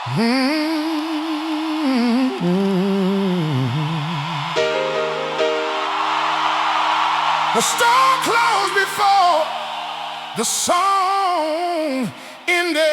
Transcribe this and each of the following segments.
The store closed before the song ended.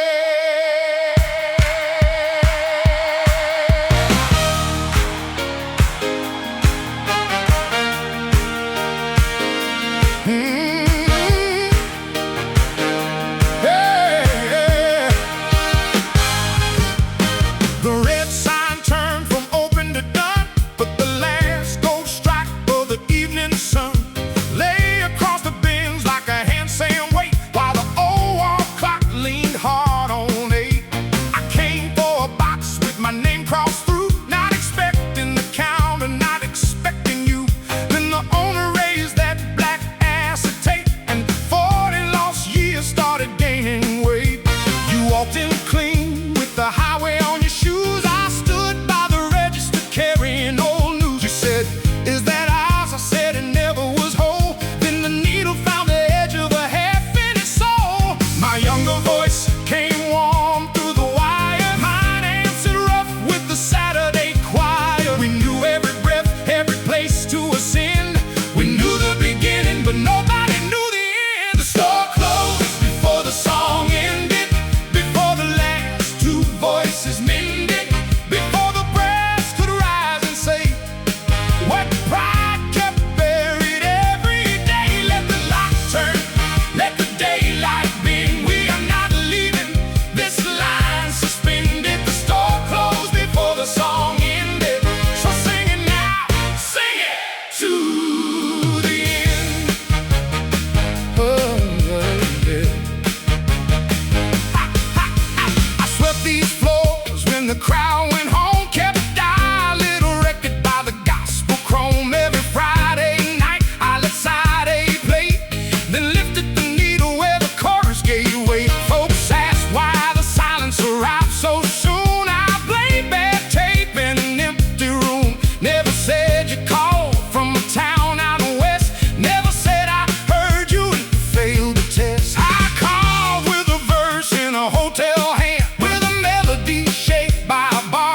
The red sign turned from open to done, but the last gold strike for the evening sun lay across the bins like a hand saying wait, while the old wall clock leaned hard on 8. I came for a box with my name crossed through, not expecting the counter, not expecting you. Then the owner raised that black acetate, and 40 lost years started gaining weight. You walked in clean with the highway on your shoes. I stood by the register carrying old news. You said, "Is that ours?" I said, "It never was whole." Then the needle found the edge of a half-finished soul. My younger voice came warm through the wire. Mine answered rough with the Saturday choir. We knew every breath, every place to ascend. We knew the beginning, but nobody knew the end. The store closed before the song ended, before the last two voices mended, before the brass could rise and say what pride kept buried every day. Let the lock turn, let the daylight begin. We are not leaving this line suspended. The store closed before the song ended. So sing it now, sing it to the end. I swept these floors when the crowd went home, kept a dial, little record by the gospel chrome. Every Friday night I let side A play, then lifted the needle where the chorus gave way. Folks asked why the silence arrived so soon. I played bad tape in an empty room. Never said you called from a town out west. Never said I heard you and failed the test. I called with a verse in a hotel hand, with a melody shaped by a bar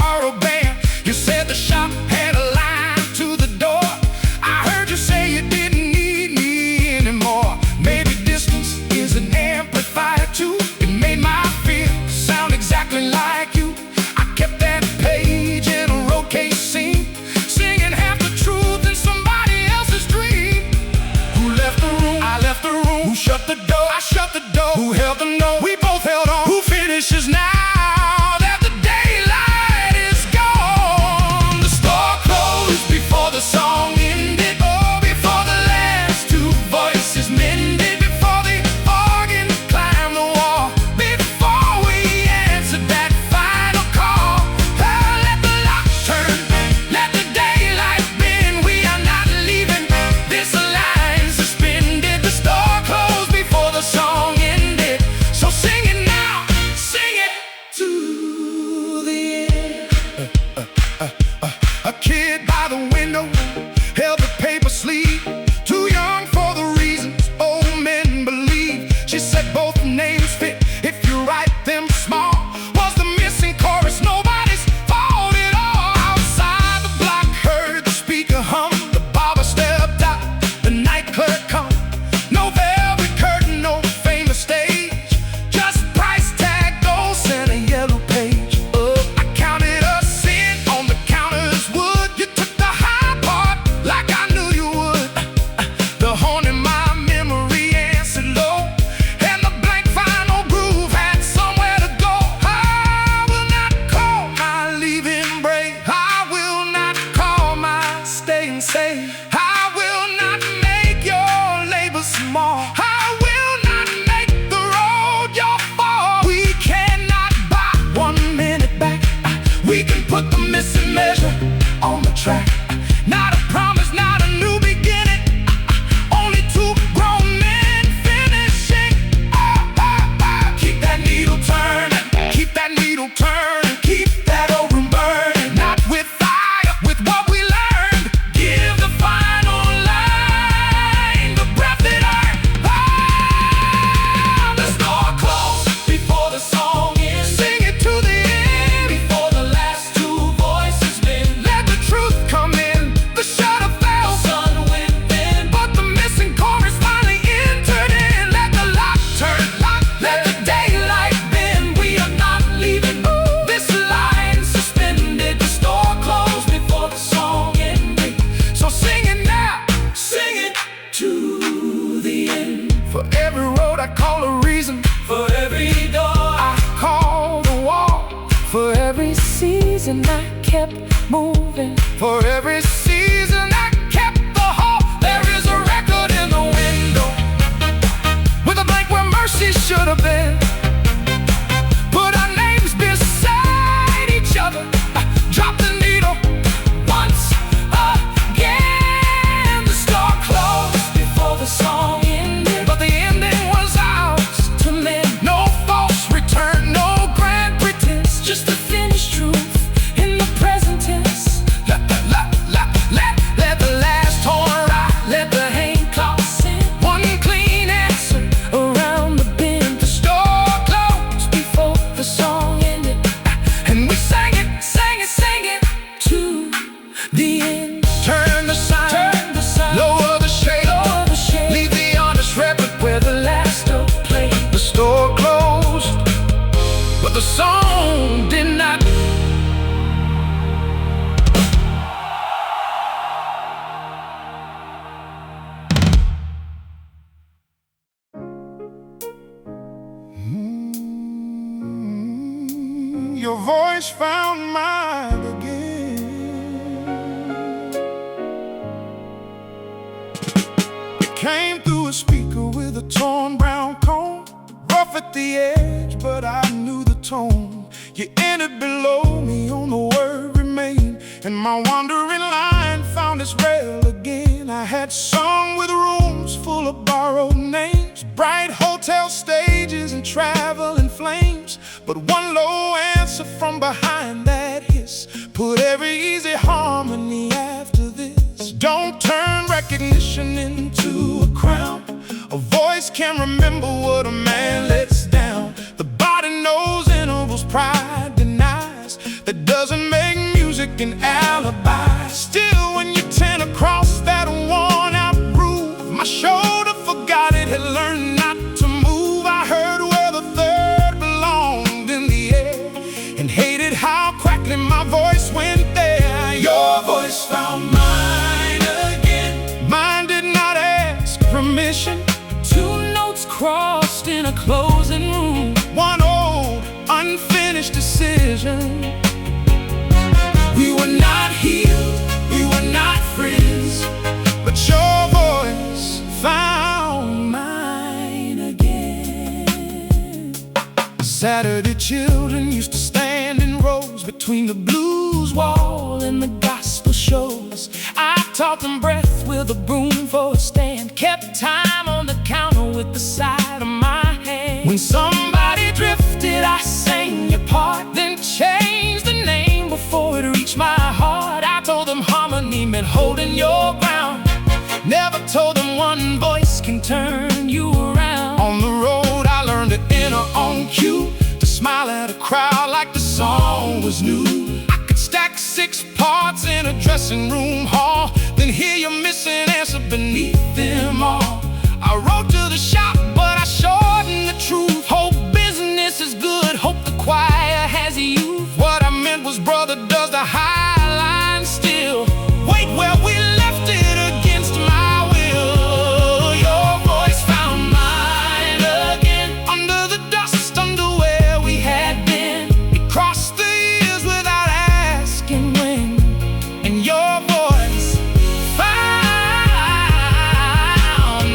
For every season I kept moving. For every season I kept the hope. There is a record in the window with a blank where mercy should have been. Put our names beside each other. Drop the needle once again. The store closed before the song ended, but the ending was ours to mend. No false return, no grand pretense, just the finished truth in the present tense. Let the last horn ride, let the hand clock sing. One clean answer around the bend. The store closed before the song ended, and we sang it to the end. Turn the sign, lower the shade, leave the honest record where the last note played. The store closed, but the song did not. Your voice found mine again. It came through a speaker with a torn brown cone, rough at the edge, but I knew the tone. You entered below me on the word remain, and my wandering line found its rail again. I had sung with rooms full of borrowed names, bright hotel stages and traveling flames, but one low answer from behind that hiss put every easy harmony after this. Don't turn recognition into a crown. A voice can't remember what a man lets down. The body knows intervals, pride denies. That doesn't make music an alibi. Still, when you turn across that worn-out groove, my shoulder forgot it had learned not to move. I heard where the third belonged in the air, and hated how crackling my voice went there. Your voice found mine again. Mine did not ask permission. Two notes crossed in a closing room, one old unfinished decision. We were not healed, we were not friends, but your voice found mine again. Saturday children used to stand in rows between the blues wall and the gospel shows. I taught them breath with a broom for a stand, kept time on the counter with the side of my hand. When somebody drifted, I sang your part, then changed the name before it reached my heart. I told them harmony meant holding your ground, never told them one voice can turn you around. On the road I learned to enter on cue, to smile at a crowd like the song was new. I could stack 6 parts in a dressing room hall, then hear your missing answer beneath them all. I wrote to the shop, but I shortened the truth. Hope business is good, hope the choir has youth. What I meant was, brother, does the high line still wait where we left it against my will? Your voice found mine again, under the dust, under where we had been. It crossed the years without asking when, and your voice found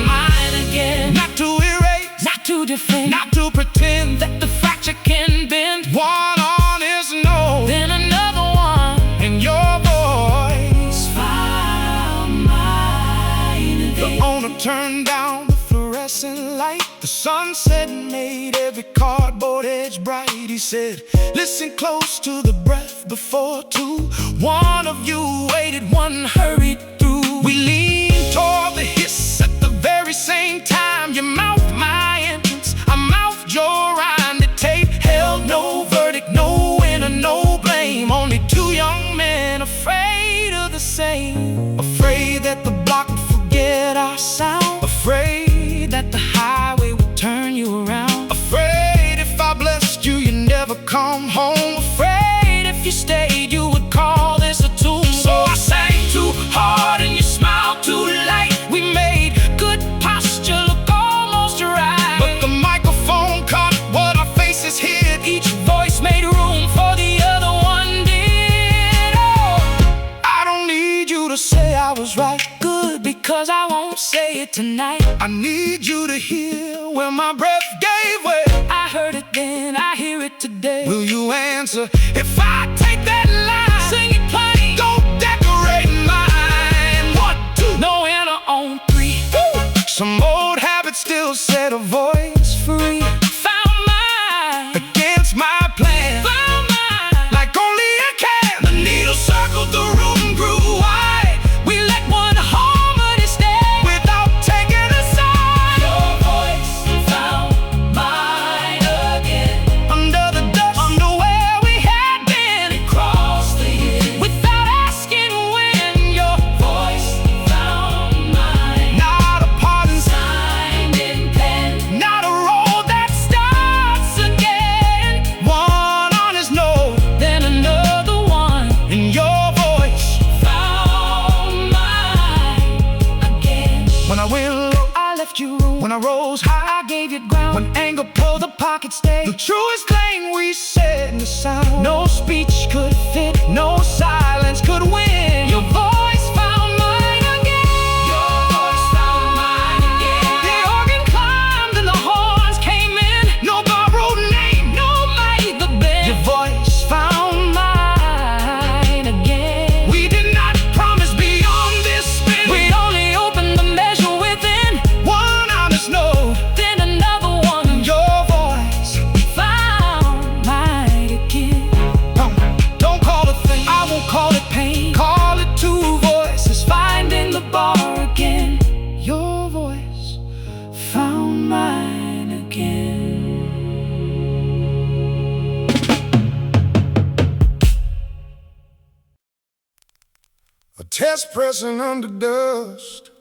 mine again. Not to erase, not to defend, not to pretend that the fracture can bend. One honest no, then another one, and your voice found mine again. The owner turned down the fluorescent light. The sunset made every cardboard edge bright. He said, listen close to the breath before two. One of you waited, one hurried through. We leaned toward the hiss at the very same time. You mouthed my entrance, I mouthed your rhyme. The tape held no verdict, no winner, no blame. Only 2 young men afraid of the same. Afraid that the block would forget our sound, afraid that the highway would turn you around, afraid if I blessed you, you'd never come home, afraid if you stayed, you would call this a tomb. So I sang too hard and you smiled too light. We made good posture look almost right, but the microphone caught what our faces hid. Each voice made room for the say it tonight. I need you to hear where my breath gave way. I heard it then, I hear it today. Will you answer if I take that line? Sing it plain. Go decorate mine. 1, 2. No enter on 3. Woo. Some old habits still set a voice free. Found mine. Against my plan. Found mine. Like only I can. The needle circled the room, grew wide. We let one harmony stay Without taking a side. Your voice found mine again. Under the dust, Under where we had been. Across the years. Without asking when. Your voice found mine. not a pardon, Signed in pen. not a road that Starts again. one honest no. Then another one. In your voice. Found mine again. When I went low, I left you room. when I rose high, I gave you ground. when anger pulled the pocket stay. the truest thing we said in the sound. No speech could fit. No silence could win. Your voice found mine again. Your voice found mine again. The organ climbed and the horns came in. No borrowed name. No made the bed. Your voice found mine again. We did not promise beyond this spin. We'd only opened the measure within. One honest no. Then another one. Your voice. Found mine again. Don't call it thing. I won't call it pain. Call it two voices. Finding the bar again. Your voice. Found mine again. A test pressing under dust.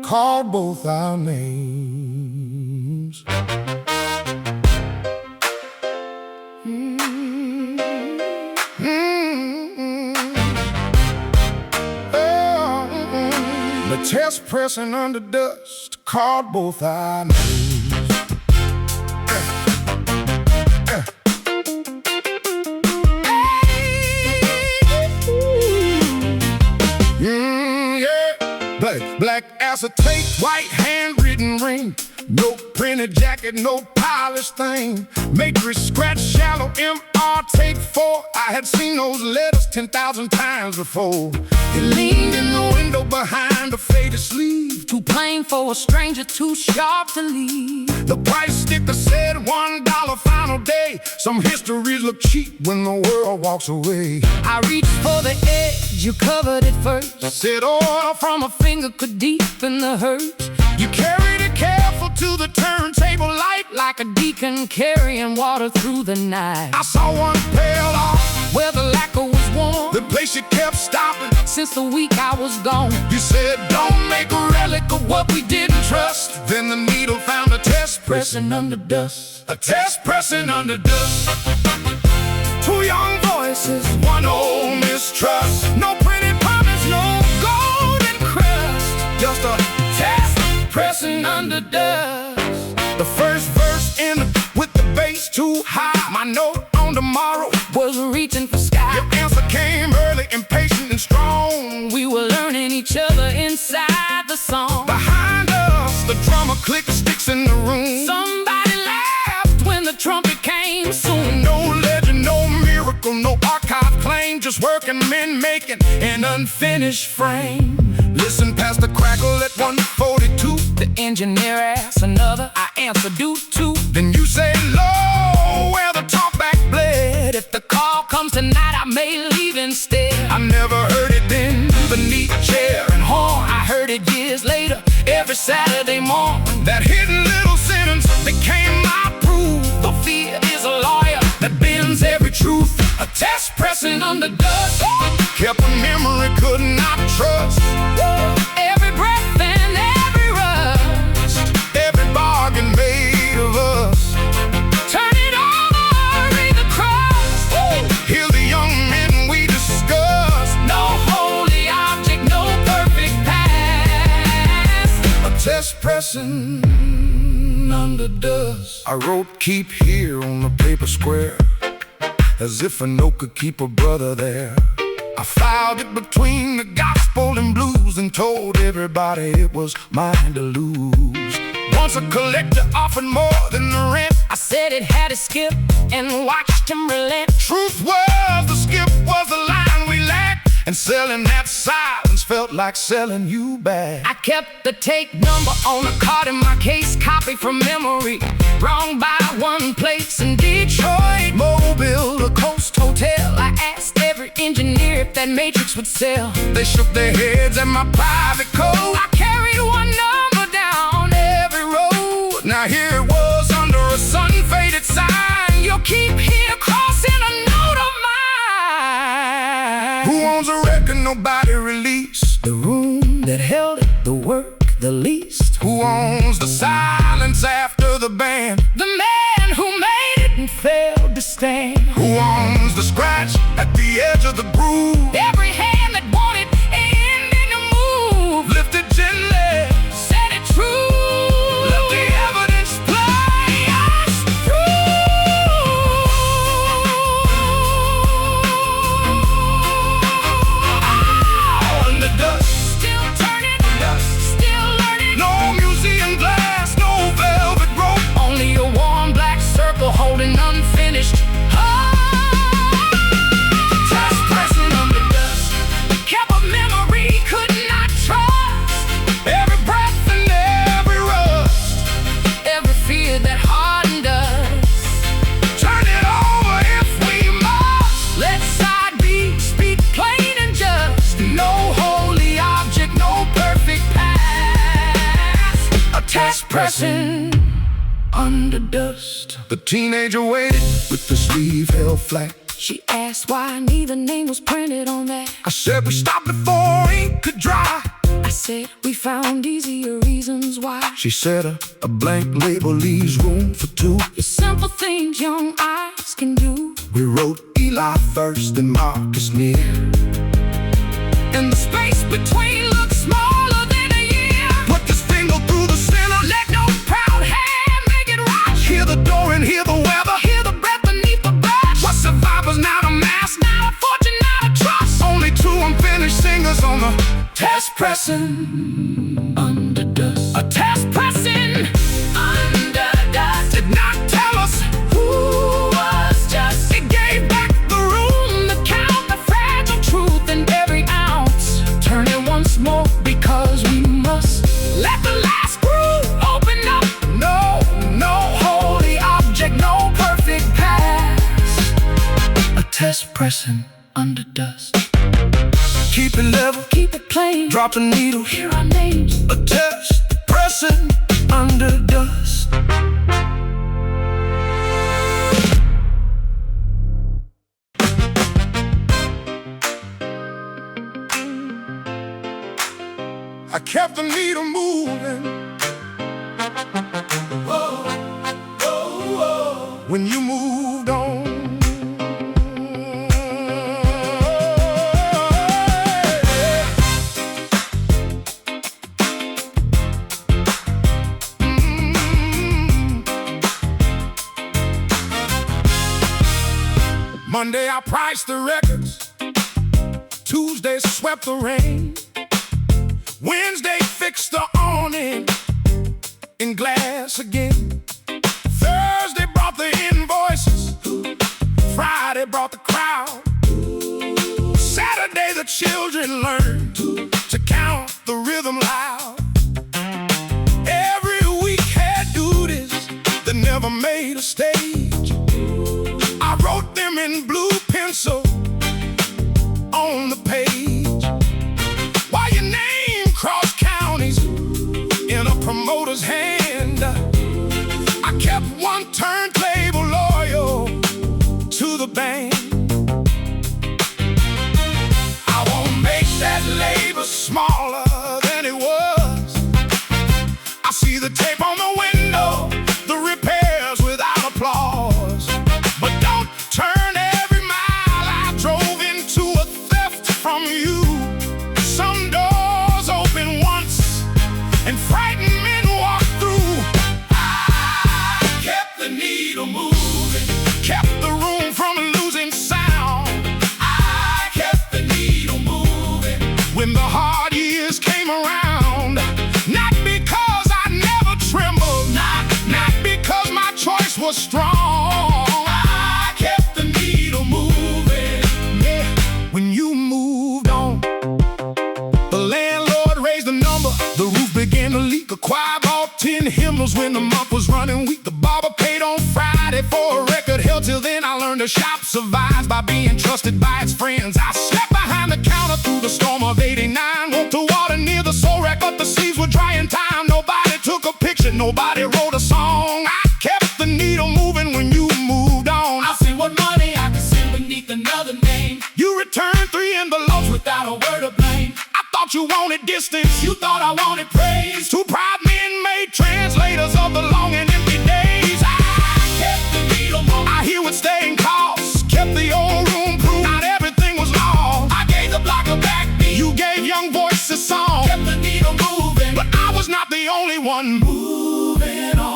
Called both our names. The test pressing under dust called both our names. Black acetate, white handwritten ring. No printed jacket, no polished thing. Matrix scratch, shallow MR, take 4. I had seen those letters 10,000 times before. He leaned in the window behind a faded sleeve. Too plain for a stranger, too sharp to leave. The price sticker said $1 final day. Some histories look cheap when the world walks away. I reached for the edge, you covered it first. Said oil From a finger could deepen the hurt. you carried it careful to the turntable light. Like a deacon carrying water through the night. I saw one pale off, Where the lacquer was warm. the place you kept stopping. Since the week I was gone. You said, don't make a relic of what we didn't trust. Then the needle found a test Pressing under dust. A test pressing under dust. Two young voices, one old mistrust. No printed promise, no golden crust. Just a test pressing under dust. The first verse ended with the bass too high. My note on tomorrow Was reaching for sky. Your answer came early, impatient and strong. We were learning each other inside the song. Behind us, the drummer clicked sticks in the room. Somebody laughed when the trumpet came soon. No legend, no miracle, no archive claim. Just working men making an unfinished frame. Listen past the crackle at 142. The engineer asks another, I answer due to. Then you say low, where the talkback bled. If the call comes tonight, I may leave instead. I never heard it then, beneath chair and horn. I heard it years later, every Saturday morning. That hidden little sentence became my proof. The fear is a lawyer that bends every truth. A test pressing Under dust, kept a memory could not trust. every breath and every rust. Every bargain made of us. Turn it over, read the crust. Hear the young men we discussed. No holy object, no perfect past. A test pressing under dust. I wrote keep here on the paper square, as if a note could keep a brother there. I filed it between the gospel and blues and told everybody it was mine to lose. Once a collector offered more than the rent, I said it had to skip and watched him relent. truth was the skip was the line we lacked, and selling that silence felt like selling you back. I kept the tape number on a card in my case, copied from memory, wrong by one place in Detroit. Mobile, The Coast Hotel, I asked every engineer if that matrix would sell. they shook their heads at my private code. I carried one number down every road. Now here it was under a sun-faded sign. You'll keep here crossing a note of mine. Who owns a record nobody released? The room that held it, the work the least. Who owns the silence after the band? The man who made it and failed to stand. Who owns the scratch at the edge of the groove? Every hand that wanted ending to move Lifted gently, said it true. let the evidence Play us through. in the dust. Still turning, still learning. No museum glass, no velvet rope. Only a warm black circle holding unfinished. Test pressing on the dust. Kept a memory could not trust. Every breath and every rust. Every fear that hardened us. Turn it over if we must. Let side B speak plain and just. No holy object, no perfect pass. A test pressing under dust. The teenager waited with the sleeve held flat. She asked why neither name was printed on that. I said we stopped before ink could dry. I said we found easier reasons why. She said a blank label leaves room for two. The simple things young eyes can do. We wrote Eli first and Marcus near. And the space between looks smaller than a year. Put this finger through the center. Let no proud hand make it right. Hear the door and hear the weather. Hear the breath beneath the brush. What survivors now to mass? Now a fortune, now a trust. Only two unfinished singers on the Test pressing under dust. A test pressing under dust. did not tell us. Who was just. It gave back The room, the count, the fragile truth in every ounce. Turn it once more because we must. Let the last groove open up. no Holy object, no perfect pass. A test pressing under dust. keep it level. Keep it plain. Drop the needle. Hear our names. A test pressing under dust. I kept the needle moving. When you moved on. Monday I priced the records. Tuesday swept the rain. Wednesday fixed the awning in glass again. Thursday brought the invoices. Friday brought the crowd. Saturday the children learned to count the rhythm loud. Every week had duties that never made a stage. I wrote them in blue pencil on the page. While your name crossed counties in a promoter's hand, I kept one turntable loyal to the band. I won't make that labor smaller than it was. I see the tape on the window, the repairs without applause. But don't turn every mile I drove into a theft from you. Some doors open once and frightened men walk through. I kept the needle moving, kept the room from losing was strong. I kept the needle moving. Yeah, when you moved on, the landlord raised the number. The roof began to leak. A choir bought 10 hymnals when the month was running weak. The barber paid on Friday for a record hell. Till then I learned a shop survives by being trusted by its friends. I slept behind the counter through the storm of '89. Walked to water near the soul rack, but the sleeves were dry in time. Nobody took a picture, nobody wrote a song. I kept the needle moving when you moved on. I'll see what money I can send beneath another name. You returned 3 envelopes Without a word of blame. I thought you wanted distance. You thought I wanted praise. 2 proud men made translators of the long and empty days. I Kept the needle moving. I hear what staying costs. Kept the old room proof. Not everything was lost. I gave the block a backbeat. You gave young voices song. Kept the needle moving. But I was not the only one Moving on.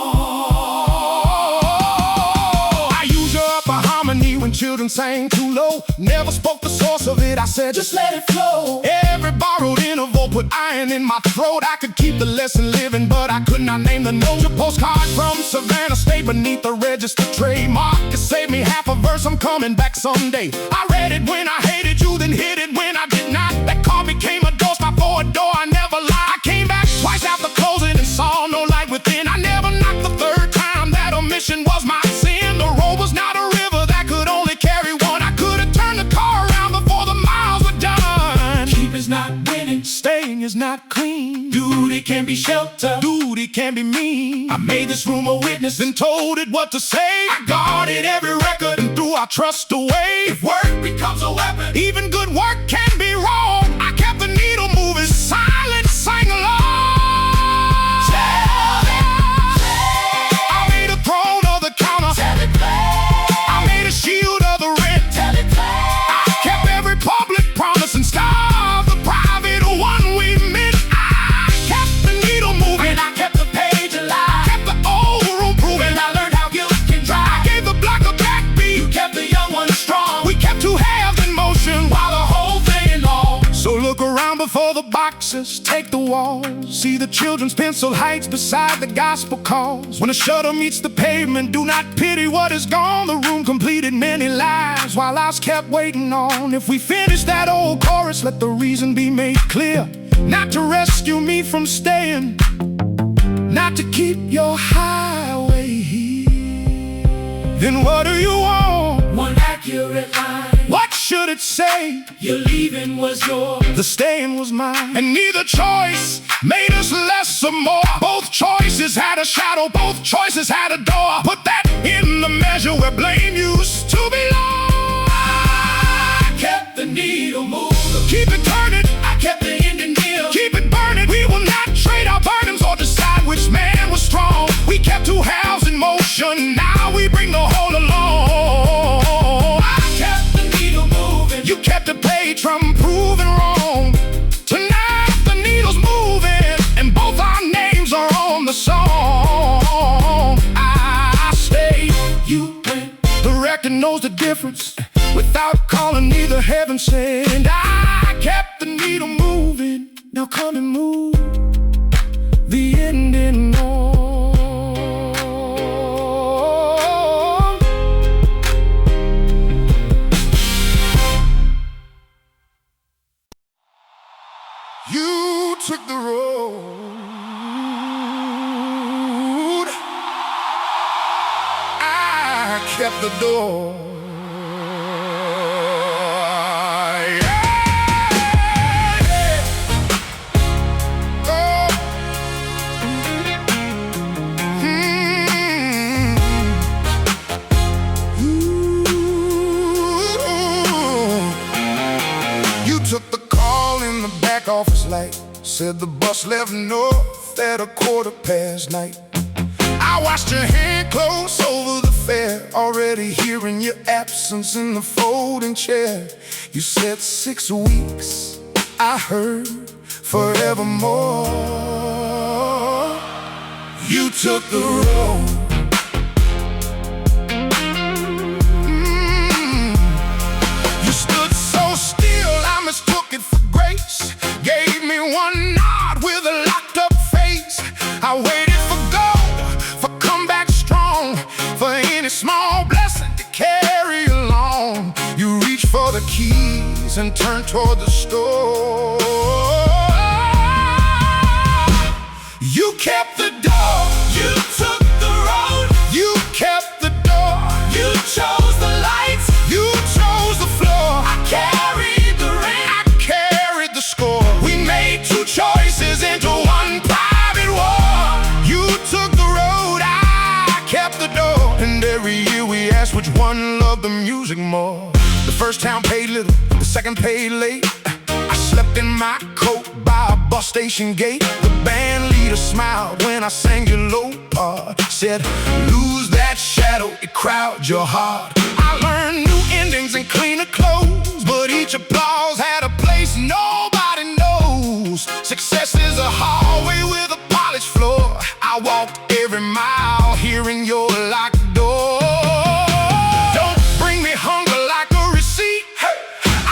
I used your upper harmony when children sang too low. Never spoke the source of it. I said Just let it flow. every borrowed interval put iron in my throat. I could keep the lesson living, but I could not name the note. Your postcard from Savannah stayed beneath the register trademark. It saved me half a verse. I'm coming back someday. I read it when I hated you, then hid it when I did not. That car became a doorstop for a door I never locked. I came back twice after closing and saw no light within. I never knocked the 3rd time. That omission was my sin. The road was not a river that could only carry one. I could have turned the car around before the miles were done. Keep is not winning. Staying is not clean. Duty can be shelter. Duty can be mean. I made this room a witness. Then told it what to say. I guarded every record. And threw our trust away. If work becomes a weapon, Even good work can be wrong. I kept the needle moving. Silence sang along. tell it, I made a throne of the counter. tell it, play. I made a shield of the rent. Tell it, play. I kept every public promise and starved the private one we meant. I kept the needle moving. And I kept the page alive. Kept the old room proving. And I learned how guilt can I drive. gave the block a backbeat. You kept the young ones strong. We kept 2 halves in motion While the whole thing long. So look around before the boxes take the walls. See the children's pencil heights beside the gospel calls. When a shutter meets the pavement, do not pity what is gone. The room completed many lives while ours kept waiting on. If we finish that old chorus, let the reason be made clear. Not to rescue me from staying, not to keep your highway here. Then what do you want? One accurate line. What should it say? Your leaving was yours. The staying was mine. And neither choice made us less or more. Both choices had a shadow, both choices had a door. Put that in the measure where blame used to belong. I kept the needle moving. Keep it turning, I kept the ending near. keep it burning. We will not trade our burdens or decide which man was strong. We kept 2 halves in motion, now we bring the whole along. I kept the needle moving. You kept the page from proving wrong. Tonight the needle's moving, and both our names are on the song. I stayed, You went. the record knows the difference. Without calling, neither heaven sent. I kept the needle moving. Now come and move the ending on. You took the road, I kept the door. Office light said the bus left north at 9:15. I watched your hand close over the fare, already hearing your absence in the folding chair. You said 6 weeks, I heard forevermore. You took the road. You stood so still, I mistook it for grace. Gave me one nod with a locked up face. I waited for gold, for comeback strong, for the keys and turned toward the store. You kept the door, you took the road. You kept the door, you chose the lights, you chose the floor. I carried the ring, I carried the score. We made two choices into one private war. You took the road, I kept the door. And every year we asked which one loved the music more. The first town paid little, the second paid late. I slept in my coat by a bus station gate. The band leader smiled when I sang your low part. Said, lose that shadow, it crowds your heart. I learned new endings and cleaner clothes, but each applause had a place nobody knows. Success is a hallway with a polished floor. I walked every mile hearing your locked door. Don't bring me hunger like a receipt.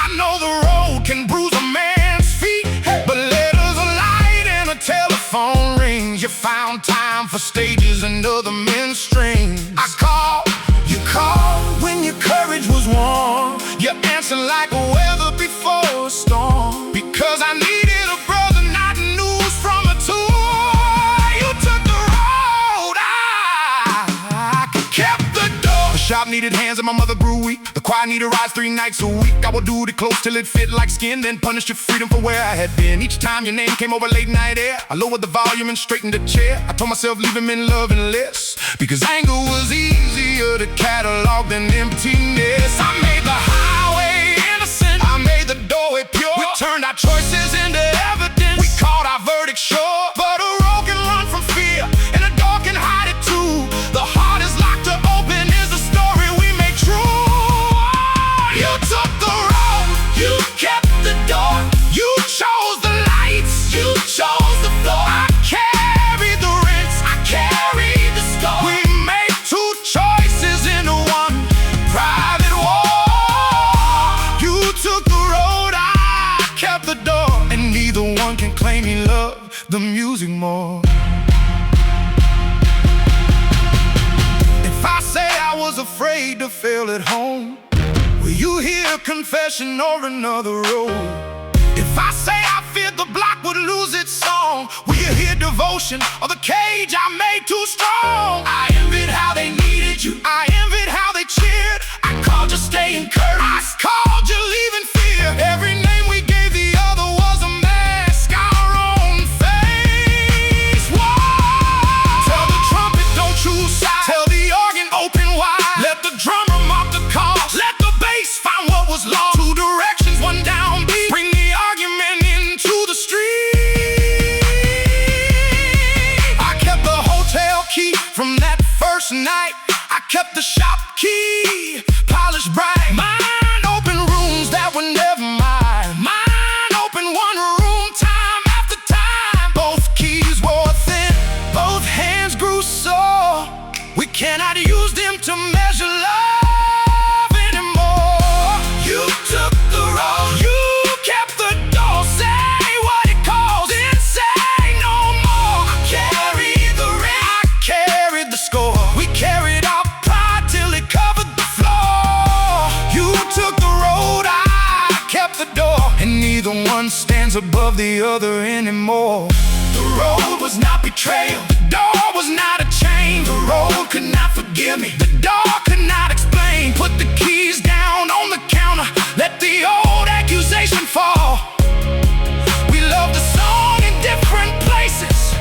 I know the road can bruise a man's feet, but letters are light and a telephone rings. You found time for stages and other men's strings. I called, you called when your courage was warm. You answered like a weather before a storm. Because I needed a brother, not news from a tour. You took the road, I kept the door. The shop needed hands and my mother grew weak. The choir needed rides 3 nights a week. I would do it close till it fit like skin, then punish your freedom for where I had been. Each time your name came over late night air, I lowered the volume and straightened the chair. I told myself leave him in love and less, because anger was easier to catalog than emptiness. I made the highway innocent, I made the doorway pure. We turned our choices into evidence, we called our verdict sure. But a road can run from fear, and a door can hide it too. The heart is locked to open is the story we make true. You took the road, you kept the door. You chose the lights, you chose the floor. I carried the rents, I carried the score. We made two choices into one private war. You took the road, I kept the door. And neither one can claim he loved the music more. If I say I was afraid to fail at home, will you hear confession or another road? If I say I feared the block would lose its song, will you hear devotion or the cage I made too strong? I envied how they needed you, I envied how they cheered. I called you staying courteous, I called you leaving fear. Every name we gave the other was a mask, our own face. Whoa! Tell the trumpet don't choose sides, tell the organ open wide. Let the drummer mark the cost, let the bass find what was lost. Two directions, one downbeat, bring the argument into the street. I kept the hotel key from that first night. I kept the shop key, polished bright. Mine open rooms that were never mine. Mine open one room time after time. Both keys wore thin, both hands grew sore. We cannot use them to measure love anymore. You took the road, you kept the door. Say what it calls, then say no more. I carried the ring, I carried the score. We carried our pride till it covered the floor. You took the road, I kept the door. And neither one stands above the other anymore. The road was not betrayal, the door was not a chain. The road could not forgive me, the door could not explain. Put the keys down on the counter, let the old accusation fall. We loved the song in different places,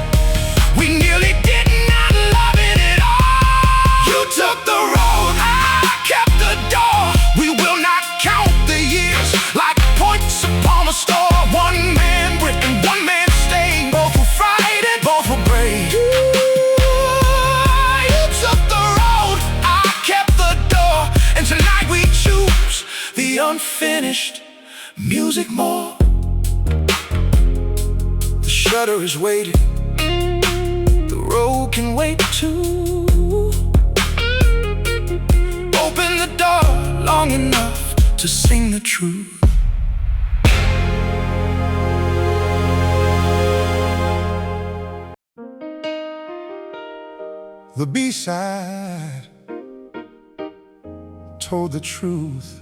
we nearly did not love it at all. You took the road, I kept the door. We will not count the years like points upon a star. One man grit and one man stayed, both were frightened, both were brave. You took the road, I kept the door. And tonight we choose the unfinished music more. The shutter is waiting, the road can wait too. Open the door long enough to sing the truth. The B-side told the truth.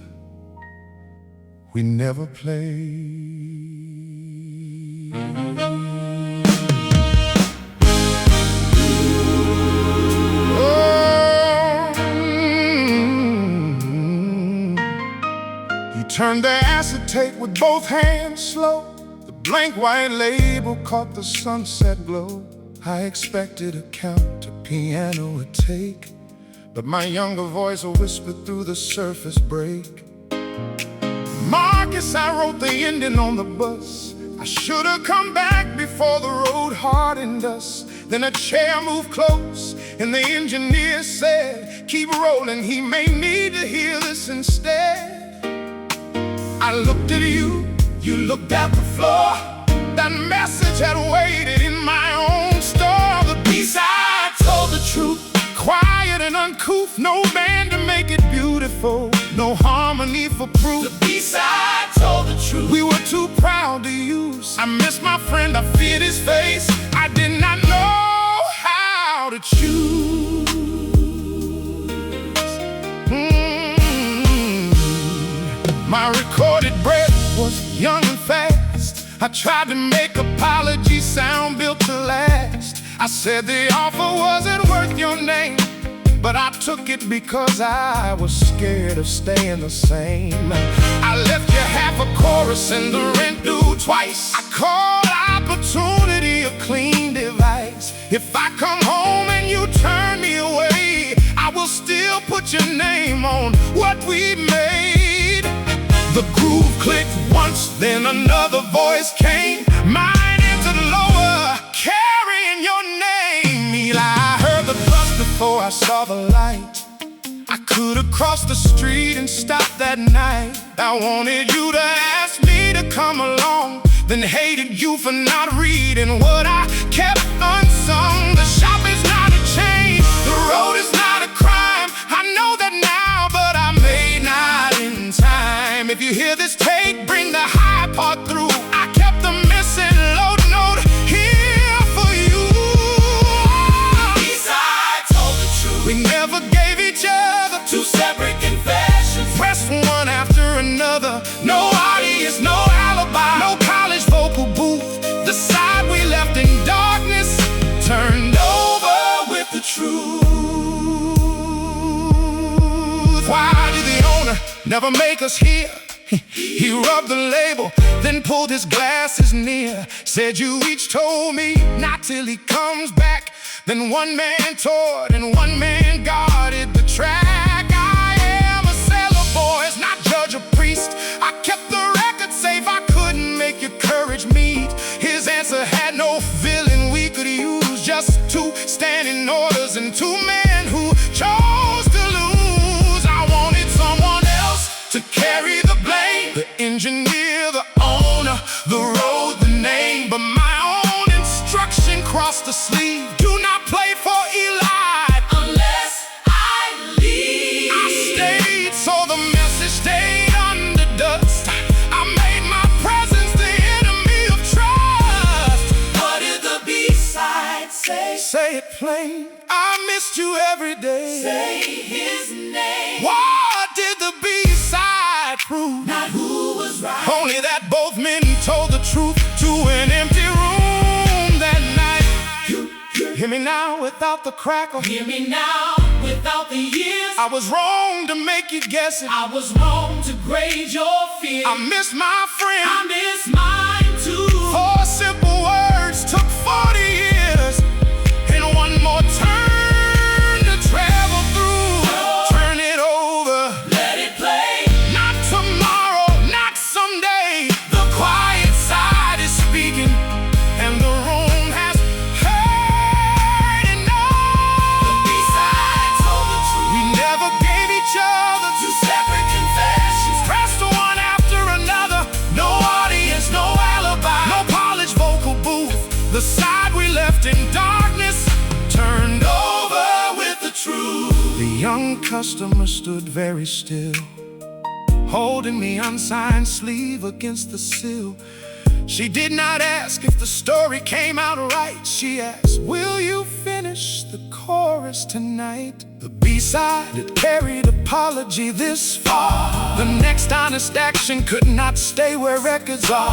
we never played. Turned the acetate with both hands slow. The blank white label caught the sunset glow. I expected a count to piano a take, but my younger voice whispered through the surface break. Marcus, I wrote the ending on the bus. I should have come back before the road hardened us. Then a chair moved close and the engineer said, keep rolling, he may need to hear this instead. I looked at you, you looked at the floor. That message had waited in my own store. The B-side told the truth, quiet and uncouth. No band to make it beautiful, no harmony for proof. The B-side told the truth, we were too proud to use. I missed my friend, I feared his face. I did not know how to choose. My recorded breath was young and fast. I tried to make apologies sound built to last. I said the offer wasn't worth your name, but I took it because I was scared of staying the same. I left you half a chorus and the rent due twice. I called opportunity a clean device. If I come home and you turn me away, I will still put your name on what we made. The groove clicked once, then another voice came. Mine entered lower, carrying your name. Eli, I heard the bus before I saw the light. I could have crossed the street and stopped that night. I wanted you to ask me to come along, then hated you for not reading what I kept unsung. The shop is not a chain, the road is not a crime. I know that now, but I may not in time. If you hear this take, bring the high part through. I kept the missing low note here for you. B-side told the truth, we never gave each other two separate confessions, pressed one after another. No audience, no alibi, no college vocal booth. The side we left in darkness turned over with the truth. Why did the owner never make us hear? He rubbed the label, then pulled his glasses near. Said you each told me not till he comes back. Then one man toured and one man guarded the track. I am a sailor, boys, not judge or priest. I kept the record safe, I couldn't make your courage meet. His answer had no villain we could use, just two standing orders and two men who chose to lose. I wanted someone else to carry the blame, the engineer, the owner, the road, the name. But my own instruction crossed the sleeve: do not play for Eli unless I leave. I stayed, so the message stayed under dust. I made my presence the enemy of trust. What did the B-side say? Say it plain, I missed you every day. Say his name. What did the B-side prove? Not who was right, only that both men told the truth to an empty room that night. Hear me now without the crackle. Hear me now without the years. I was wrong to make you guess it. I was wrong to grade your fear. I miss my friend. I miss mine too. 4 simple words took 40 years, and one more turn to travel through. Turn it over, Let it play. not tomorrow, not someday. The quiet side is speaking, and the room has heard enough. The B-side told the truth. We never gave each other Two separate confessions, pressed one after another. No audience, no alibi, no polished vocal booth. The side we left in darkness turned over with the truth. The young customer stood very still, holding the unsigned sleeve against the sill. She did not ask if the story came out right. She asked, will you finish the chorus tonight? The B-side had carried apology this far. The next honest honest action could not stay where records are.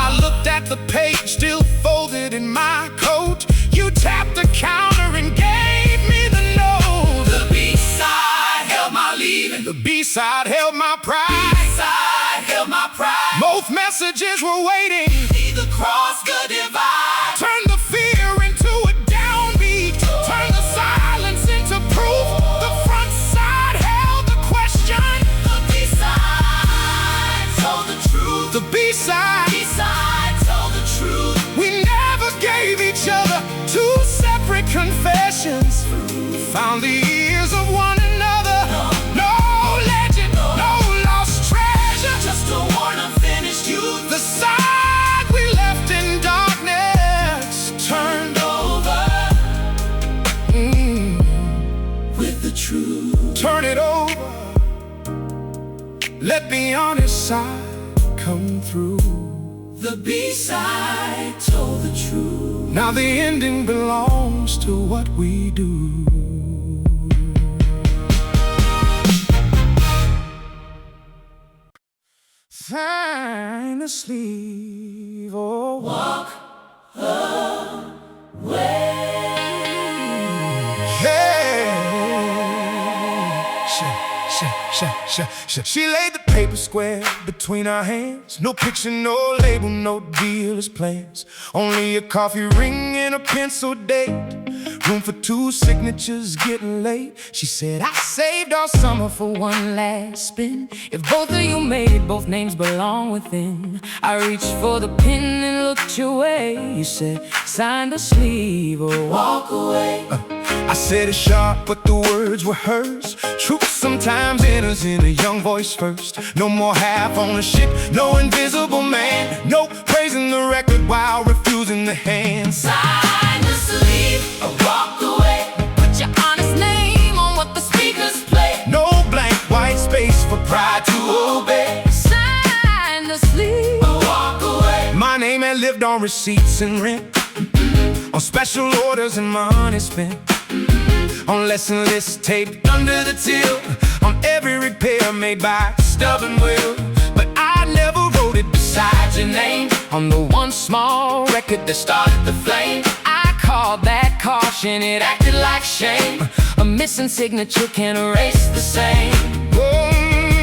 I looked at the page, still folded in my coat. You tapped the counter and gave me the note. The B-side held my leaving. The B-side held my pride. B-side held my pride. Both messages were waiting. Neither crossed the divide. Turn the fear into a downbeat. Turn the silence into proof. The front side held the question. The B-side told the truth. The B-side. B-side told the truth. We never gave each other two separate confessions. Found the ears of one another. No legend, no lost treasure. Just a worn unfinished youth. The side we left in darkness turned over. With the truth. Turn it over. Let the honest side come through. The B-side told the truth. Now the ending belongs to what we do. Find a sleeve or Walk away. She laid the paper square between our hands. No picture, no label, no dealer's plans. Only a coffee ring and a pencil date. Room for two signatures, getting late. She said, I saved all summer for one last spin. If both of you made it, both names belong within. I reached for the pen and looked your way. You said, sign the sleeve or Walk away. I said it sharp, but the words were hers. Truth sometimes enters in a young voice first. No more half ownership, no invisible man. No praising the record while refusing the hand. Sign the sleeve or walk away. put your honest name on what the speakers play. No blank white space for pride to obey. Sign the sleeve. Walk away. My name had lived on receipts and rent, on special orders and money spent, on lesson lists taped under the till, on every repair made by stubborn will. But I never wrote it beside your name On the one small record that started the flame. I called that caution, it acted like shame. A missing signature can't erase the same.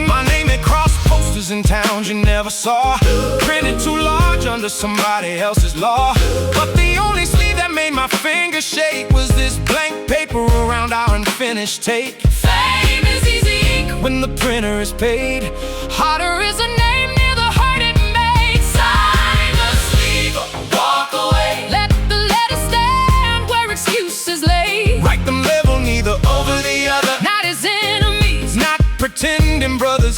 My name had crossed posters in towns you never saw, printed too large under somebody else's law. But the only sleeve that made my fingers shake was this blank paper around our unfinished take. Fame is easy ink When the printer is paid, harder is a name near the heart it made. Sign the sleeve or walk away. Let the letter stand where excuses lay. write them level, neither over the other. Not as enemies, Not pretending brothers.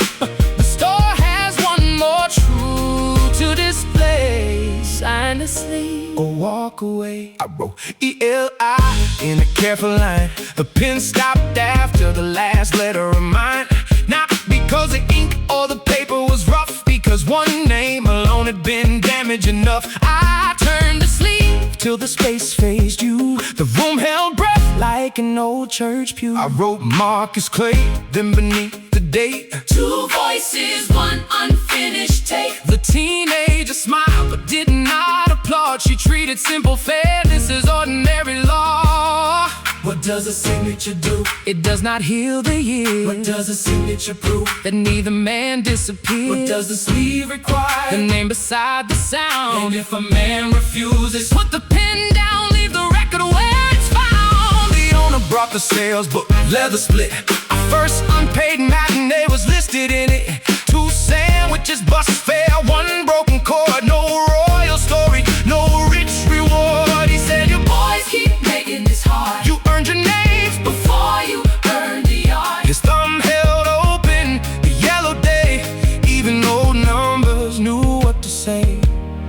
the store has one more truth to display. Sign the sleeve Or walk away. I wrote E-L-I in a careful line. The pen stopped after the last letter of mine. Not because the ink or the paper was rough, because one name alone had been damaged enough. I turned the sleeve till the space faced you. The room held breath like an old church pew. I wrote Marcus Clay, then beneath the date, Two voices, one unfinished take. The teenager smiled but did not applaud. She treated simple fairness as ordinary law. What does a signature do? It does not heal the years What does a signature prove? that neither man disappeared. What does the sleeve require? The name beside the sound. And if a man refuses, Put the pen down, leave the record where it's found. the owner brought the sales book, leather split. Our first unpaid matinee was listed in it. 2 sandwiches, bus fare, 1 broken chord. No royal story, no rich reward. He said, your boys keep making this hard. you earned your names. Before you earn the yard. His thumb held open the yellow day. Even old numbers knew what to say.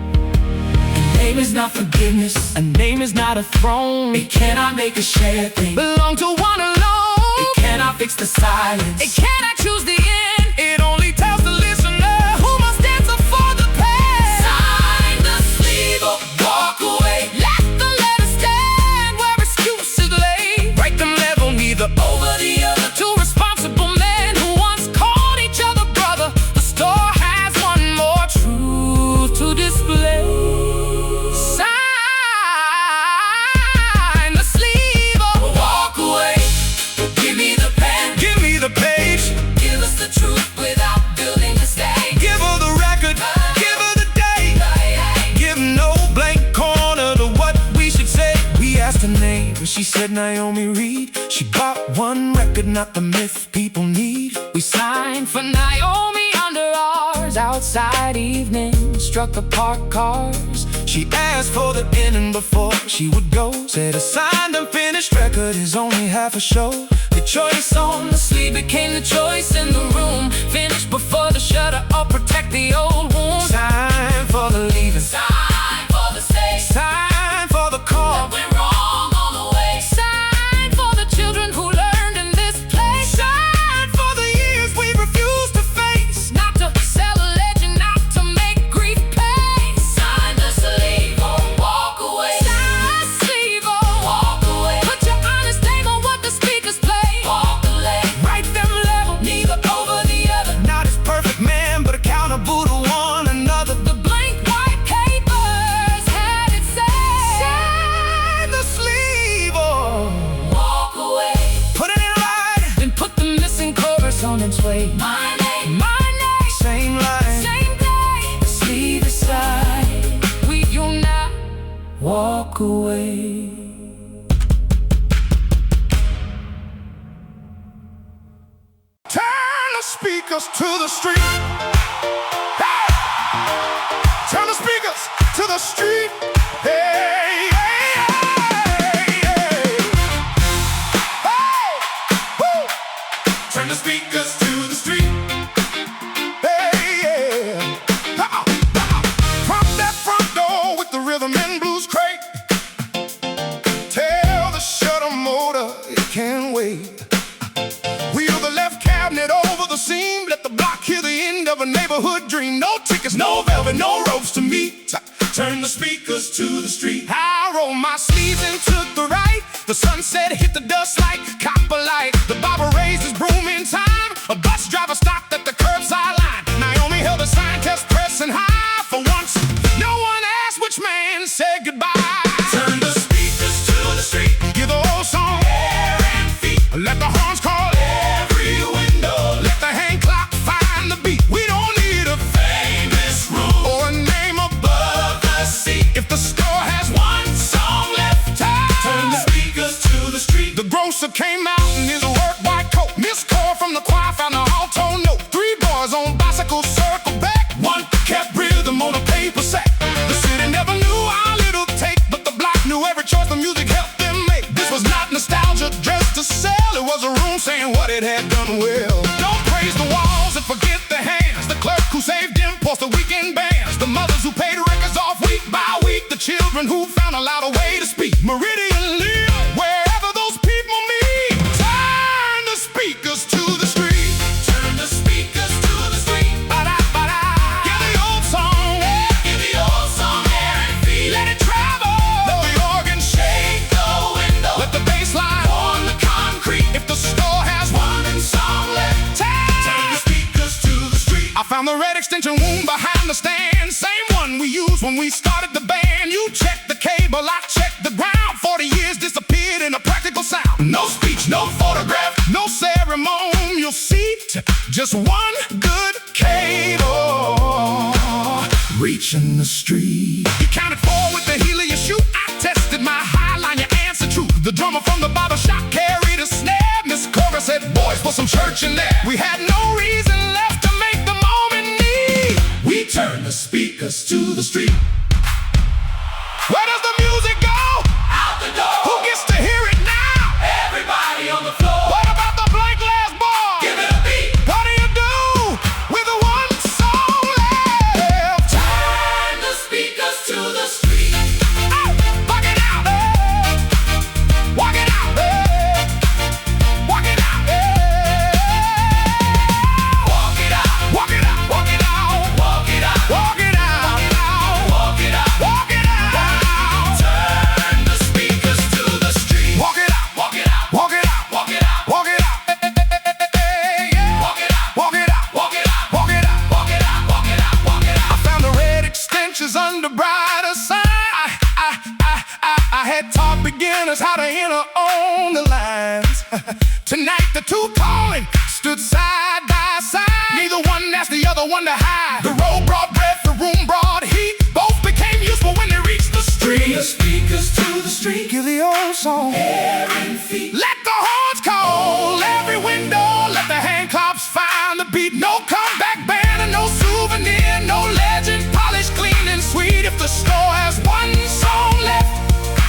A name is not forgiveness. A name is not a throne. It cannot make a shared thing. Belong to one alone. It cannot fix the silence. It cannot choose the end. It only tells the listener Who must answer for the pen? Sign the sleeve or walk away. Let the letter stand where excuses lay. write them level, neither Over the other. Two responsible men who once called each other brother. The story met Naomi Reed. She bought one record, not the myth people need. We signed for Naomi under ours. Outside evening struck the parked cars. She asked for the ending before she would go. Said a signed unfinished record is only half a show. The choice on the sleeve became the choice in the room. Finished before the shutter or protect the old wound. Time for the leaving, Sign for the stage. time for the call. That went wrong on the way. Sign for the children who learned in this place. Sign for the years we refused to face. Not to sell a legend, not to make grief pay. Sign the sleeve or walk away. Sign the sleeve or walk away. Put your honest name on what the speakers play. Walk away. Write them level, Neither over the other. not as perfect man, but accountable to one another. The blank white papers had it said. Sign the sleeve or Walk away. put it in writing. Then put the missing chorus on its way. My name, my name. Same line. Same day. Sleeve aside. We unite. Walk away. Turn the speakers to the street. Hey! Turn the speakers to the street. Hey, hey, hey, hey. Hey! Woo! Turn the speakers to the street. Hey, yeah. Prop that front door with the rhythm and blues crate. Tell the shutter motor it can't wait. Wheel the left cabinet over the seam. Let the block hear the end of a neighborhood dream. No tickets, no velvet, no ropes to meet. Turn the speakers to the street. I rolled my sleeves and took the right. The sunset hit the dust like copper light. The barber raised his broom in time. A bus driver stopped at the curbside line. Naomi held a sign, test pressing high. For once, no one asked which man said goodbye. Turn the speakers to the street. Give the old song air and feet. Let the horns call every window. Let the hand clock find the beat. We don't need a famous room or a name above the seat. If the store has one song left, turn the speakers to the street. The grocer came out in his work white coat. Miss Cora from the choir found the alto note. Three boys on bicycles circle back. One kept rhythm on a paper sack. The city never knew our little take, but the block knew every choice the music helped them make. This was not nostalgia dressed to sell. It was a room saying what it had done well. Don't praise the walls and forget the hands. The clerk who saved imports, the weekend bands. The mothers who paid records off week by week. The children who found a louder way to speak. Meridian live wherever those people meet. Turn the speakers to the street. Turn the speakers to the street. Ba-da-ba-da. Give the old song. Give the old song air and feet. Let it travel. Let the organ shake the window. Let the bass line on the concrete. If the store has one song left, turn the speakers to the street. I found the red extension wound behind the stand. Same one we used when we started the band. You checked the cable, I checked the ground. 40 years disappeared in a practical sound. No speech, no photograph, no ceremonial seat. Just one good cable reaching the street. You counted four with the heel of your shoe. I tested my high line, your answer true. The drummer from the barber shop carried a snare. Miss Cora said, boys, put some church in there. We had no reason left to make the moment need. We turn the speakers to the street. Where does the music go? Out the door. Who gets to hear it now? Everybody on the floor. What about the blank glass bar? Give it a beat. What do you do with the one song left? Turn the speakers to the street. Oh, walk it out, walk it out, walk it out, Walk it out. walk it out, walk it out, Walk it out. walk it out, Walk it out. walk it out, Turn the speakers to the street. walk it out, Walk it out. walk it out, Walk it out. walk it out, yeah. Walk it out. Walk it out, Walk it out. walk it out. Walk it out. Walk it out. Walk it I out. found the red extensions under brighter sign. I had taught beginners how to enter on the lines. Tonight the two calling stood side by side. Neither one asked the other one to hide. The road brought breath, the room brought heat. Both became useful when they reached the street. The speakers to the street. street. Give the old song air and feet. Let the horns call every window. Let the hand claps find the beat. No comeback band and no souvenir. No legend, polished, clean and sweet. If the store has one song left,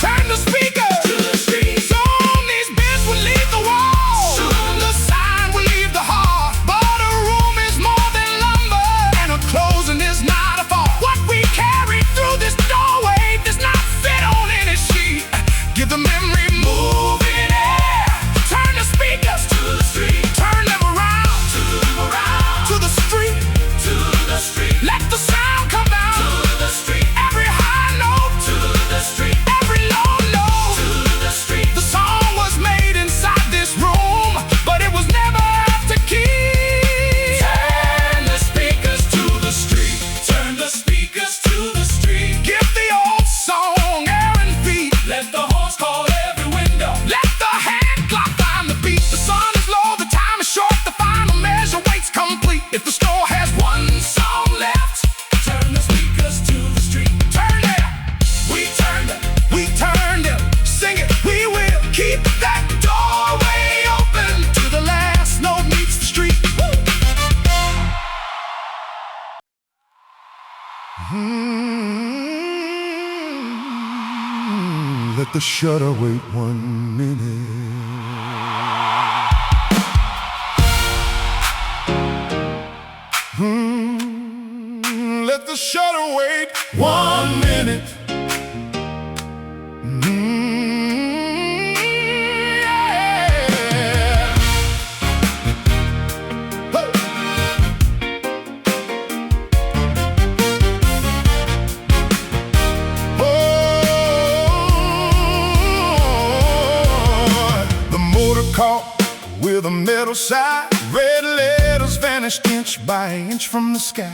turn the speakers to the street. Soon these bids will leave the wall. Soon the sign will leave the hall. But a room is more than lumber, and a closing is not a fault. What we carry through this doorway does not fit on any sheet. Give the memory moving air. Turn the speakers to the street. Turn them around to the street. To the street. Let the sound come down to the street. Every high note to the street. Every low note to the street. The song was made inside this room, but it was never ours to keep. Turn the speakers to the street. Turn the speakers to the street. Give the old song air and feet. Let the horns call every window. Let the hand clock find the beat. The sun is low, the time is short. The final measure waits complete. If the store has one song left, turn the speakers to the street. Turn it up, we turned it, we turned it. Sing it, we will keep that doorway open till the last note meets the street. Let the shutter wait 1 minute. Let the shutter wait 1 minute. Yeah. The motor caught with a metal side. Red letters vanished inch by inch from the sky.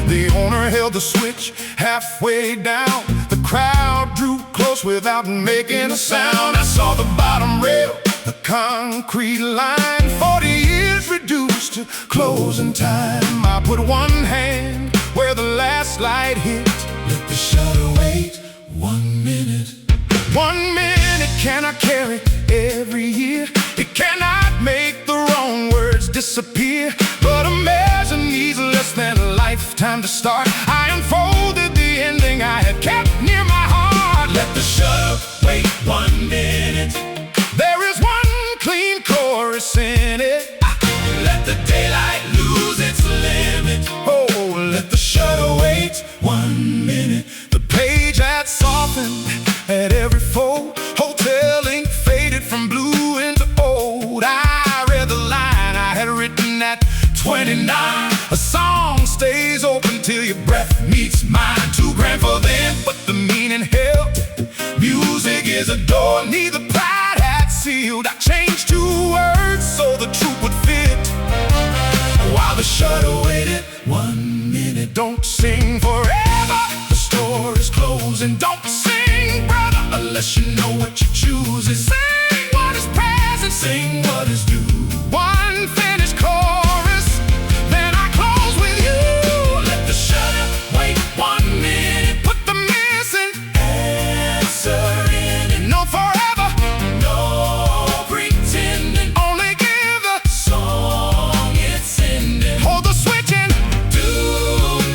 The owner held the switch halfway down. The crowd drew close without making a sound. I saw the bottom rail, the concrete line. 40 years reduced to closing time. I put one hand where the last light hit. Let the shutter wait 1 minute. 1 minute cannot carry every year. It cannot make the wrong words disappear. But a measure needs less than a lifetime to start. I unfolded the ending I had kept near my heart. Let the shutter wait 1 minute. There is one clean chorus in it. Let the daylight lose its limit. Oh, let the shutter wait 1 minute. The page had softened at every fold. Hotel ink faded from blue into old. I read the line I had written at 29. A song stays open till your breath meets mine. 2 grand for them, but the meaning held. Music is a door neither pride had sealed. I changed 2 words so the truth would fit. While the shutter waited 1 minute. Don't sing forever, the store is closing. Don't sing, brother, unless you know what you're choosing. Sing what is present, sing what is due. One finished chorus, then I close with you. Let the shutter wait 1 minute. Put the missing answer in it. No forever, no pretending. Only give the song its ending. Hold the switch and do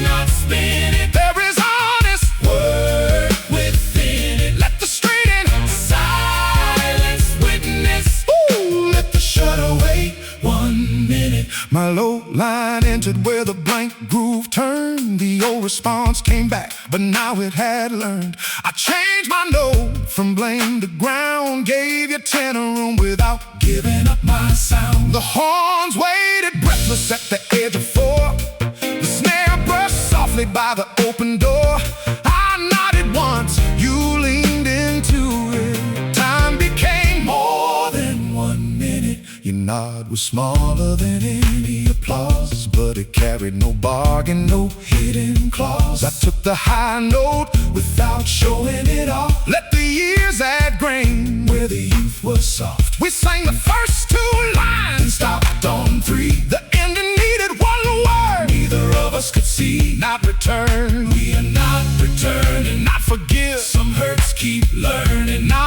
not spin it. There is honest word within it. Let the street in silence witness. Ooh, let the shutter wait 1 minute. My low line entered where the blank groove turned. The old response came back, but now it had learned. I changed my note from blame to ground. Gave you tenor room without giving up my sound. The horns waited breathless at the edge of 4. The snare brushed softly by the open door. I nodded once, you leaned into it. Time became more than 1 minute. Your nod was smaller than any applause, but it carried no bargain, no hidden clause. I took the high note without showing it off. Let the years add grain where the youth was soft. We sang the first 2 lines, stopped on 3. The ending needed 1 word neither of us could see. Not return, we are not returning. Not forgive, some hurts keep learning. Not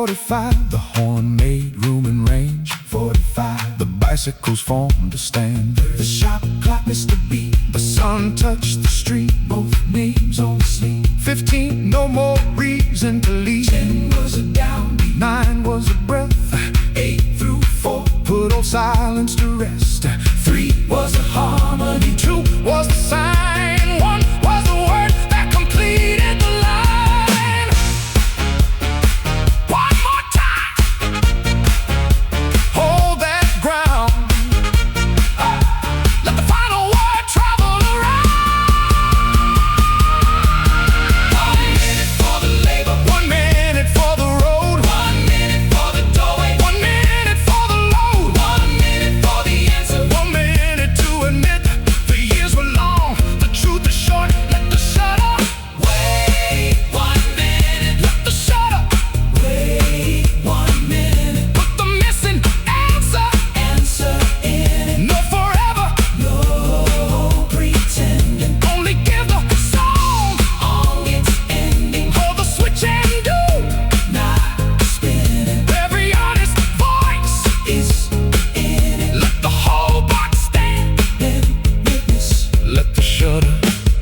45, the horn made room and range. 45, the bicycles formed a stand. The shop clock missed the beat, the sun touched the street. Both names on sleep. 15, no more reason to leave. 10 was a downbeat, 9 was a breath. 8 through 4 put old silence to rest. 3 was a harmony, 2 was the sign, 1 was the word that completed the line. One more time, hold that ground. Let the final word travel around. 1 minute for the labor, 1 minute for the road, 1 minute for the doorway, 1 minute for the load, 1 minute for the answer, 1 minute to admit the years were long, the truth is short. Let the shutter wait 1 minute. Let the shutter wait 1 minute. Put the missing answer in it. No forever, no pretending. Only give the song on its ending. Hold the switch and do not spinning. Every honest voice is in it. Let the whole box stand in witness. Let the shutter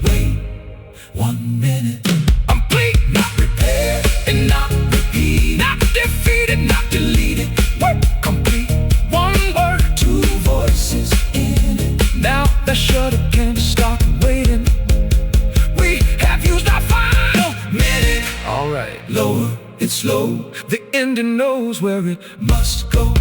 wait 1 minute. Complete, not repaired, and not repeated. Not defeated, not deleted. Work complete. 1 word, 2 voices in it. Now the shutter can stop waiting. We have used our final minute. Alright, lower, it's low. The ending knows where it must go.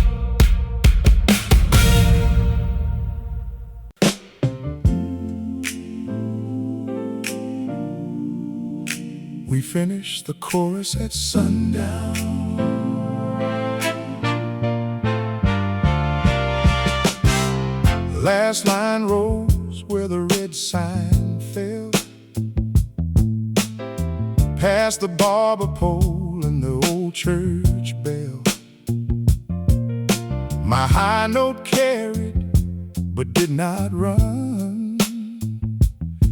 We finished the chorus at sundown. Last line rose where the red sign fell, past the barber pole and the old church bell. My high note carried but did not run.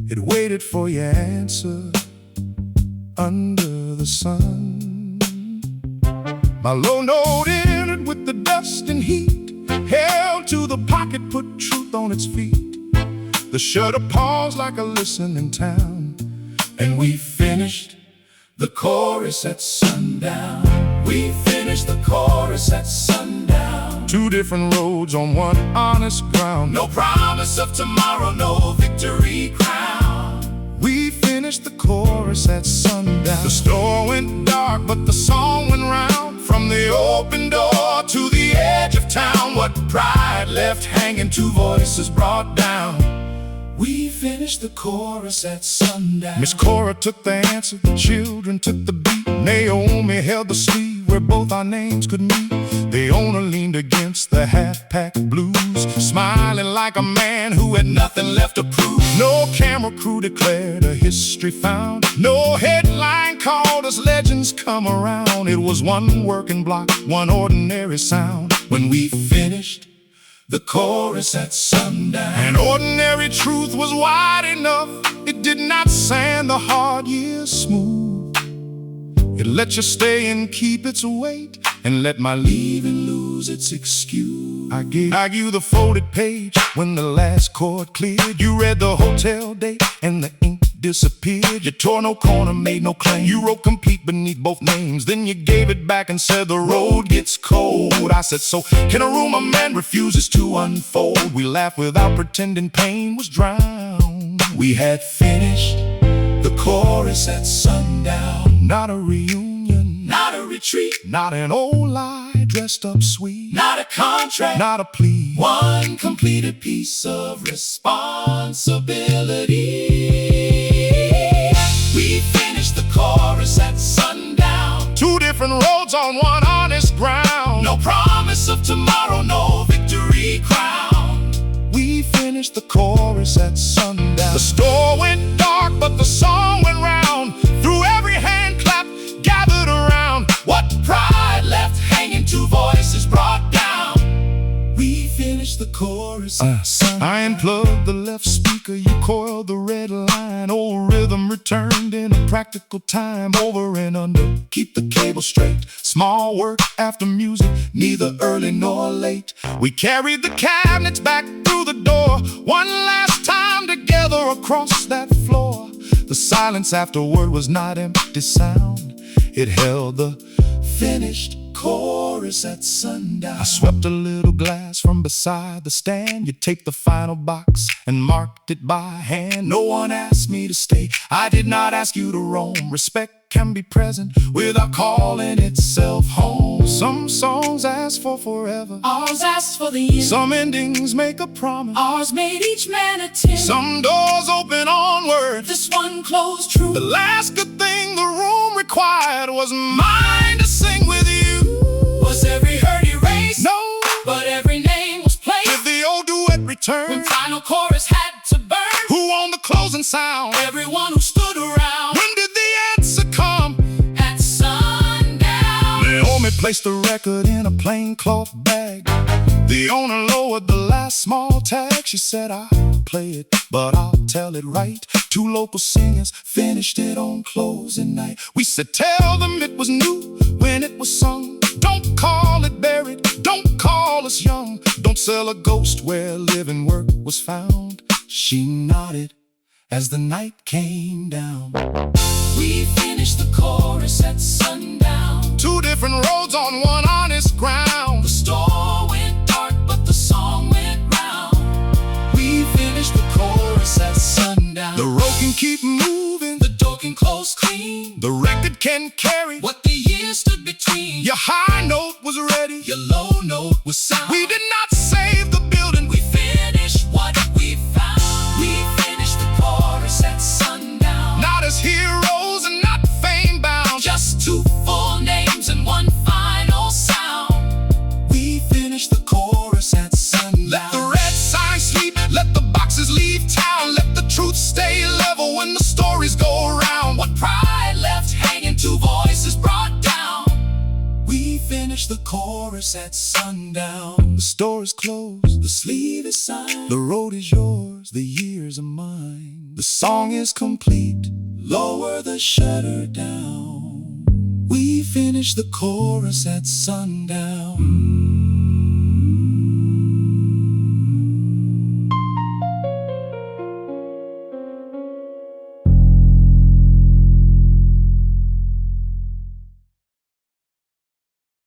It waited for your answer under the sun. My low note entered with the dust and heat, held to the pocket, put truth on its feet. The shutter paused like a listening town, and we finished the chorus at sundown. We finished the chorus at sundown. 2 different roads on 1 honest ground. No promise of tomorrow, no victory crown. We finished the chorus at sundown. The store went dark, but the song went round. From the open door to the edge of town, what pride left hanging, 2 voices brought down. We finished the chorus at sundown. Miss Cora took the answer, the children took the beat. Naomi held the sleeve where both our names could meet. The owner leaned against the half-pack blues, smiling like a man who had nothing left to prove. No camera crew declared a history found. No headline called us legends come around. It was 1 working block, 1 ordinary sound. When we finished the chorus at sundown, an ordinary truth was wide enough. It did not sand the hard years smooth. It let you stay and keep its weight, and let my leaving lose its excuse. I gave you the folded page when the last chord cleared. You read the hotel date and the ink disappeared. You tore no corner, made no claim. You wrote complete beneath both names. Then you gave it back and said the road gets cold. I said, so can a rumor man refuses to unfold? We laughed without pretending pain was drowned. We had finished the chorus at sundown. Not a reunion, not a retreat, not an old lie dressed up sweet, not a contract, not a plea. 1 completed piece of responsibility. We finished the chorus at sundown. 2 different roads on 1 honest ground. No promise of tomorrow, no victory crown. We finished the chorus at sundown. The store went dark, but the song went round. Through every hand clap gathered around. What pride left hanging, 2 voices brought down. We finished the chorus at sundown. I unplugged the left speaker, you coiled the red line. Old rhythm returned in a practical time. Over and under, keep the cable straight. Small work after music, neither early nor late. We carried the cabinets back through the door, one last time together across that floor. The silence afterward was not empty sound. It held the finished chorus at sundown. I swept a little glass from beside the stand. You taped the final box and marked it by hand. No one asked me to stay, I did not ask you to roam. Respect can be present without calling itself home. Some songs ask for forever, Ours asked for the end. some endings make a promise. Ours made each man attend. Some doors open onward, This one closed true. the last good thing the room required was mine to sing with you. Was every hurt erased? No, But every name was placed. did the old duet When return? final chorus had to burn, Who on the closing sound? everyone who stood around When did the answer come? at sundown. Naomi placed the record in a plain cloth bag. The owner lowered the last small tag. She said, I'll play it, but I'll tell it right. Two local singers finished it on closing night. We said, tell them it was new when it was sung. Don't call it buried, don't call us young. Don't sell a ghost where living work was found. She nodded as the night came down. We finished the chorus at sundown. Two different roads on one honest ground. The store went dark, but the song went round. We finished the chorus at Sundown. The road can keep moving, The door can close clean. the record can carry. What the years stood between. Your high note was ready. Your low note was sound. We did not save the building. We finished what we found. We finished the chorus at sundown. Not as heroes and not fame bound. Just two full names and one final sound. We finished the chorus at sundown. Let the red sign sleep, let the boxes leave town. Let the truth stay level when the stories go around. What pride left hanging, two voices brought down. We finished the chorus at sundown. The store is closed, The sleeve is signed. the road is yours, the years are mine. The song is complete, Lower the shutter down. we finished the chorus at sundown.